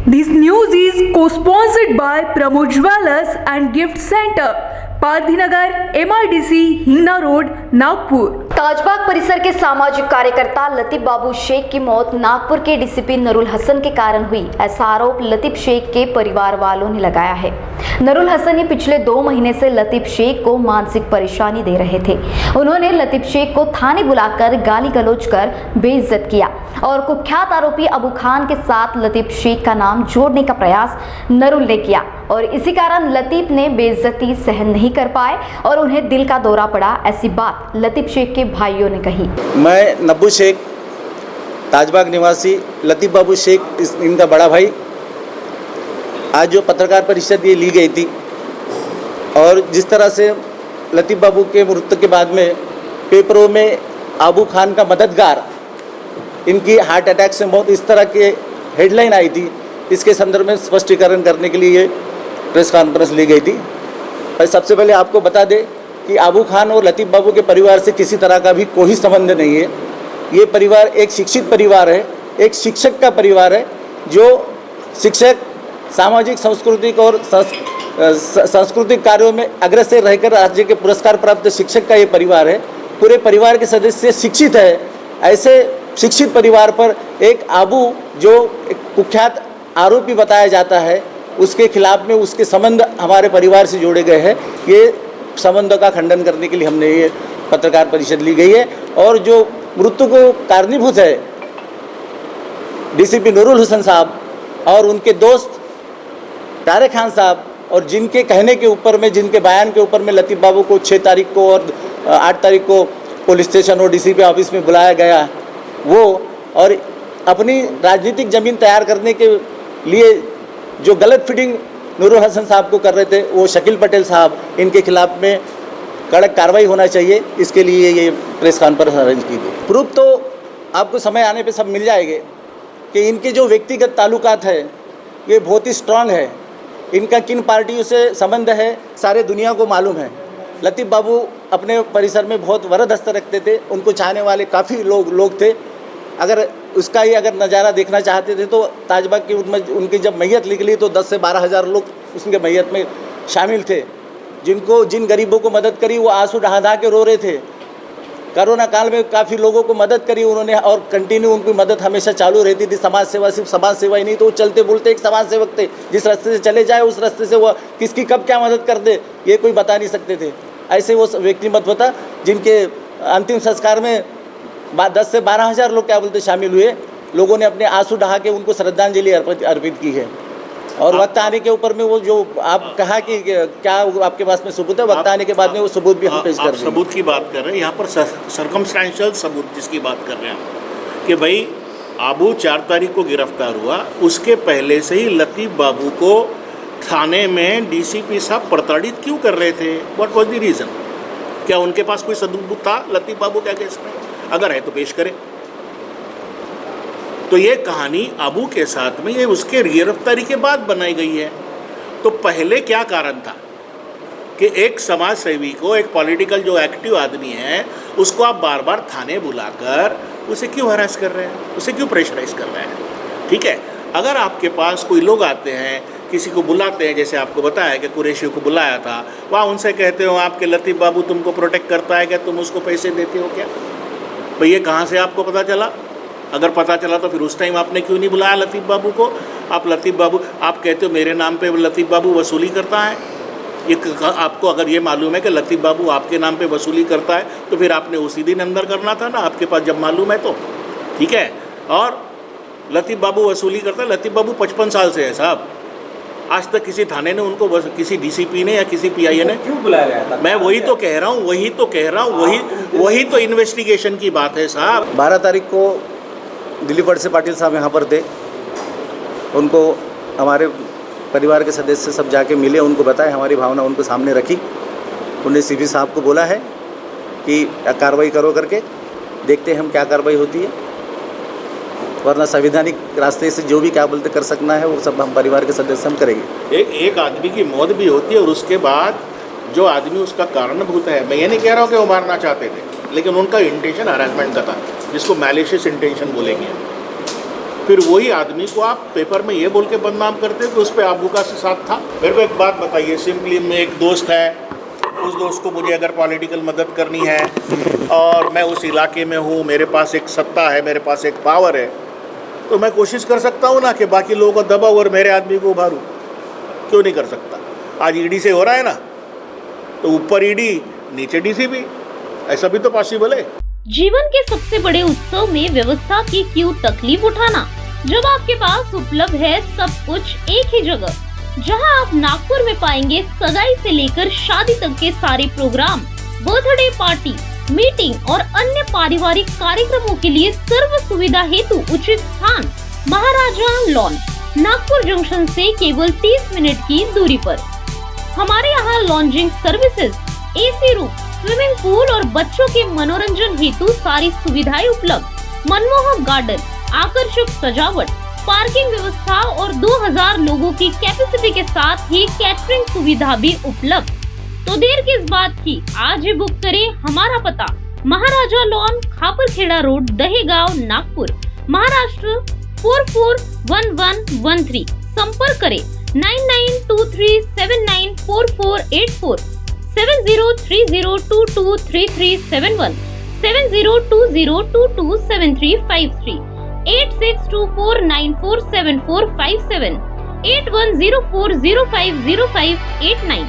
This news is co-sponsored by Pramod Jewellers and Gift Center, Pardhinagar, MIDC, Hingna road, Nagpur. Tajbagh परिसर के सामाजिक कार्यकर्ता लतीफ बाबू शेख की मौत नागपुर के डीसीपी नरुल हसन के कारण हुई, ऐसा आरोप लतीफ शेख के परिवार वालों ने लगाया है। नरुल हसन ही पिछले 2 महीने से लतीफ शेख को मानसिक परेशानी दे रहे थे। उन्होंने लतीफ शेख को थाने बुलाकर गाली गलौज कर बेइज्जत किया और कुख्यात आरोपी अबू खान के साथ लतीफ शेख का नाम जोड़ने का प्रयास नरुल ने किया और इसी कारण लतीफ ने बेइज्जती सहन नहीं कर पाए और उन्हें दिल का दौरा पड़ा। ऐसी बात लतीफ शेख के भाइयों ने कही। मैं नब्बू शेख, ताजबाग निवासी लतीफ बाबू शेख, इनका बड़ा भाई, आज जो पत्रकार परिषद ये ली गई थी और जिस तरह से लतीफ बाबू के मृत्यु के बाद में पेपरों में अबू खान का मददगार, इनकी हार्ट अटैक से मौत, इस तरह के हेडलाइन आई थी, इसके संदर्भ में स्पष्टीकरण करने के लिए ये प्रेस कॉन्फ्रेंस ली गई थी। और सबसे पहले आपको बता दें कि अबू खान और लतीफ बाबू के परिवार से किसी तरह का भी कोई संबंध नहीं है। ये परिवार एक शिक्षित परिवार है, एक शिक्षक का परिवार है, जो शिक्षक सामाजिक सांस्कृतिक और सांस्कृतिक कार्यों में अग्रसर रहकर राज्य के पुरस्कार प्राप्त शिक्षक का ये परिवार है। पूरे परिवार के सदस्य शिक्षित है। ऐसे शिक्षित परिवार पर एक अबू, जो एक कुख्यात आरोपी बताया जाता है, उसके खिलाफ में उसके संबंध हमारे परिवार से जोड़े गए हैं। ये संबंधों का खंडन करने के लिए हमने ये पत्रकार परिषद ली गई है। और जो मृत्यु को कारणीभूत है डीसीपी नूरुल हसन साहब और उनके दोस्त तारिक खान साहब, और जिनके कहने के ऊपर में, जिनके बयान के ऊपर में लतीफ बाबू को 6 तारीख को और 8 तारीख को पुलिस स्टेशन और डीसीपी ऑफिस में बुलाया गया, वो और अपनी राजनीतिक ज़मीन तैयार करने के लिए जो गलत फिटिंग नूरुल हसन साहब को कर रहे थे, वो शकील पटेल साहब, इनके खिलाफ में कड़क कार्रवाई होना चाहिए। इसके लिए ये प्रेस कॉन्फ्रेंस अरेंज की गई। प्रूफ तो आपको समय आने पे सब मिल जाएंगे कि इनके जो व्यक्तिगत ताल्लुकात है ये बहुत ही स्ट्रांग है। इनका किन पार्टियों से संबंध है सारे दुनिया को मालूम है। लतीफ बाबू अपने परिसर में बहुत वरदस्त रखते थे, उनको चाहने वाले काफ़ी लोग थे। अगर उसका ही अगर नज़ारा देखना चाहते थे तो ताजबाग की उनकी जब मैयत निकली तो 10 से 12 हज़ार लोग उसके मैयत में शामिल थे। जिन गरीबों को मदद करी वो आंसू ढहा के रो रहे थे। कोरोना काल में काफ़ी लोगों को मदद करी उन्होंने और कंटिन्यू उनकी मदद हमेशा चालू रहती थी। समाज सेवा, सिर्फ समाज सेवा ही नहीं, तो वो चलते बोलते एक समाज सेवक थे। जिस रास्ते से चले जाए उस रास्ते से वो किसकी कब क्या मदद कर दे ये कोई बता नहीं सकते थे। ऐसे वो व्यक्तिमत्व था जिनके अंतिम संस्कार में 10 से 12 हज़ार लोग क्या बोलते शामिल हुए। लोगों ने अपने आंसू ढहा के उनको श्रद्धांजलि अर्पित की है। और वक्त आने के ऊपर में वो जो आप कहा कि क्या आपके पास में सबूत है, वक्त आने के बाद में वो सबूत भी हम पेश कर रहे हैं। सबूत की बात कर रहे हैं यहाँ पर, सर्कमस्टेंशियल सबूत जिसकी बात कर रहे हैं कि भाई अबू 4 तारीख को गिरफ्तार हुआ, उसके पहले से ही लतीफ बाबू को थाने में डीसीपी साहब प्रताड़ित क्यों कर रहे थे? What was the reason? क्या उनके पास कोई सबूत था लतीफ बाबू के केस में? अगर है तो पेश करें। तो ये कहानी अबू के साथ में ये उसके गिरफ्तारी के बाद बनाई गई है। तो पहले क्या कारण था कि एक समाज सेवी को, एक पॉलिटिकल जो एक्टिव आदमी है, उसको आप बार बार थाने बुलाकर उसे क्यों हरास कर रहे हैं, उसे क्यों प्रेशराइज कर रहे हैं? ठीक है, अगर आपके पास कोई लोग आते हैं, किसी को बुलाते हैं, जैसे आपको बताया कि कुरैशी को बुलाया था, वहाँ उनसे कहते हो आपके लतीफ बाबू तुमको प्रोटेक्ट करता है क्या, तुम उसको पैसे देते हो क्या? भाई ये कहाँ से आपको पता चला? अगर पता चला तो फिर उस टाइम आपने क्यों नहीं बुलाया लतीफ बाबू को? आप लतीफ बाबू, आप कहते हो मेरे नाम पे लतीफ बाबू वसूली करता है। ये आपको अगर ये मालूम है कि लतीफ बाबू आपके नाम पे वसूली करता है तो फिर आपने उसी दिन अंदर करना था ना, आपके पास जब मालूम है तो। ठीक है, और लतीफ बाबू वसूली करता है। लतीफ बाबू 55 साल से है साहब, आज तक किसी थाने ने उनको, किसी डीसीपी ने या किसी पीआई ने क्यों बुलाया गया था? मैं वही तो कह रहा हूँ, वही तो इन्वेस्टिगेशन की बात है साहब। 12 तारीख को दिलीप वड़से पाटिल साहब यहाँ पर थे। उनको हमारे परिवार के सदस्य सब जाके मिले, उनको बताया, हमारी भावना उनको सामने रखी। उन्हें सीपी साहब को बोला है कि कार्रवाई करो करके, देखते हैं हम क्या कार्रवाई होती है, वरना संवैधानिक रास्ते से जो भी क्या बोलते कर सकना है वो सब हम परिवार के सदस्य हम करेंगे। एक आदमी की मौत भी होती है और उसके बाद जो आदमी उसका कारणभूत है, मैं ये नहीं कह रहा हूँ कि वो मारना चाहते थे, लेकिन उनका इंटेंशन हरासमेंट का था, जिसको मैलिशियस इंटेंशन बोलेंगे। फिर वही आदमी को आप पेपर में ये बोल के बदनाम करते कि उस पर आबू का साथ था। मेरे को एक बात बताइए सिंपली, में एक दोस्त है, उस दोस्त को मुझे अगर पॉलिटिकल मदद करनी है और मैं उस इलाके में हूँ, मेरे पास एक सत्ता है, मेरे पास एक पावर है, तो मैं कोशिश कर सकता हूँ ना कि बाकी लोगों को दबाऊँ और मेरे आदमी को उभारूँ। क्यों नहीं कर सकता? आज ईडी से हो रहा है ना, तो ऊपर ईडी नीचे डीसीपी, ऐसा भी तो पॉसिबल है। जीवन के सबसे बड़े उत्सव में व्यवस्था की क्यों तकलीफ उठाना, जब आपके पास उपलब्ध है सब कुछ एक ही जगह, जहां आप नागपुर में पाएंगे सगाई से लेकर शादी तक के सारे प्रोग्राम, बर्थडे पार्टी, मीटिंग और अन्य पारिवारिक कार्यक्रमों के लिए सर्व सुविधा हेतु उचित स्थान महाराजा लॉन, नागपुर जंक्शन से केवल 30 मिनट की दूरी पर। हमारे यहाँ lodging services, AC room, swimming pool और बच्चों के मनोरंजन हेतु सारी सुविधाएं उपलब्ध, मनमोहक गार्डन, आकर्षक सजावट, पार्किंग व्यवस्था और 2000 लोगों की कैपेसिटी के साथ ही कैटरिंग सुविधा भी उपलब्ध। तो देर किस बात की, आज ही बुक करें। हमारा पता महाराजा लॉन, खापरखेड़ा रोड, दहेगांव, नागपुर, महाराष्ट्र 441113। संपर्क करें 9923794484, 7030223371, 7020227353, 8624947457, 8104050589।